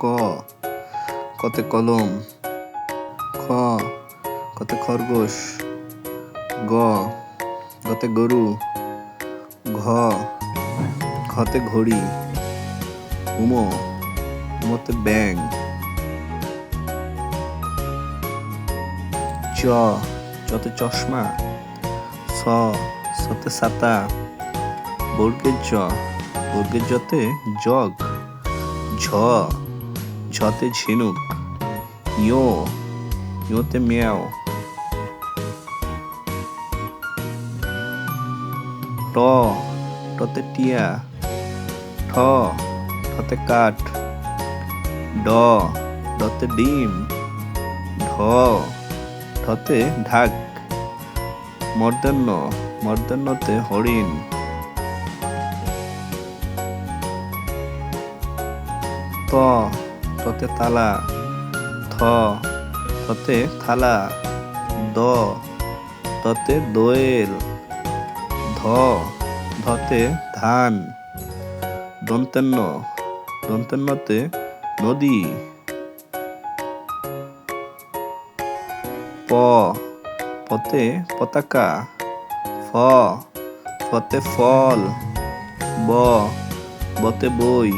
ক, কতে কলম। খ, কতে খরগোশ। গ, গতে গরু। ঘ, ঘতে ঘড়ি। উমোতে ব্যাঙ। চতে চশমা। সতে ছাতা। বর্গের জতে জগ। ঝতে ঝিনুক। ইয়োতে মেয়াও। টতে টিয়া। ঠতে কাঠ। ডতে ডিম। ঢতে ঢাক। মূর্ধন্যতে হরিণ। ততে তালা। থতে থালা। দতে দোয়েল। ধতে ধান। দন্তেন্যতে নদী। পতে পতাকা। ফতে ফল। বতে বই।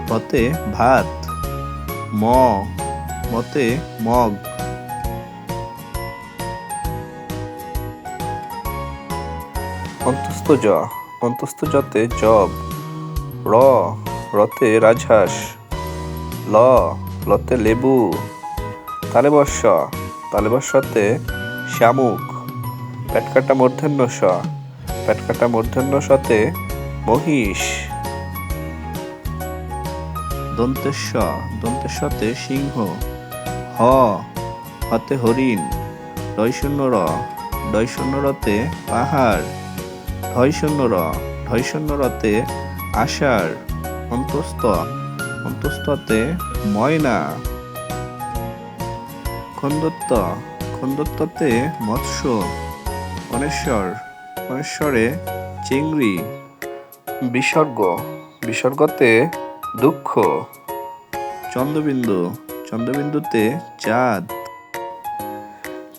ভতে ভাত। মতে মগ। অন্তস্থ জতে জব। রতে রাজহাঁস। লতে লেবু। তালেবস্যতে শামুক। পেটকাটা মূর্ধন্য শতে মহিষ। দন্তেশ্বতে সিংহ। হতে হরিণ। রতে পাহাড়। রতে আষাঢ়। অন্তস্থতে ময়না। খন্দত্বতে মৎস্য। কনেশ্বরে চিংড়ি। বিসর্গতে দুঃখ। চন্দ্রবিন্দুতে চাঁদ।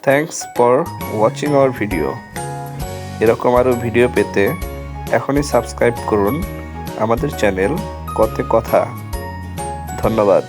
Thanks for watching hour video. এরকম আরও ভিডিও পেতে এখনই সাবস্ক্রাইব করুন আমাদের চ্যানেল কতে কথা। ধন্যবাদ।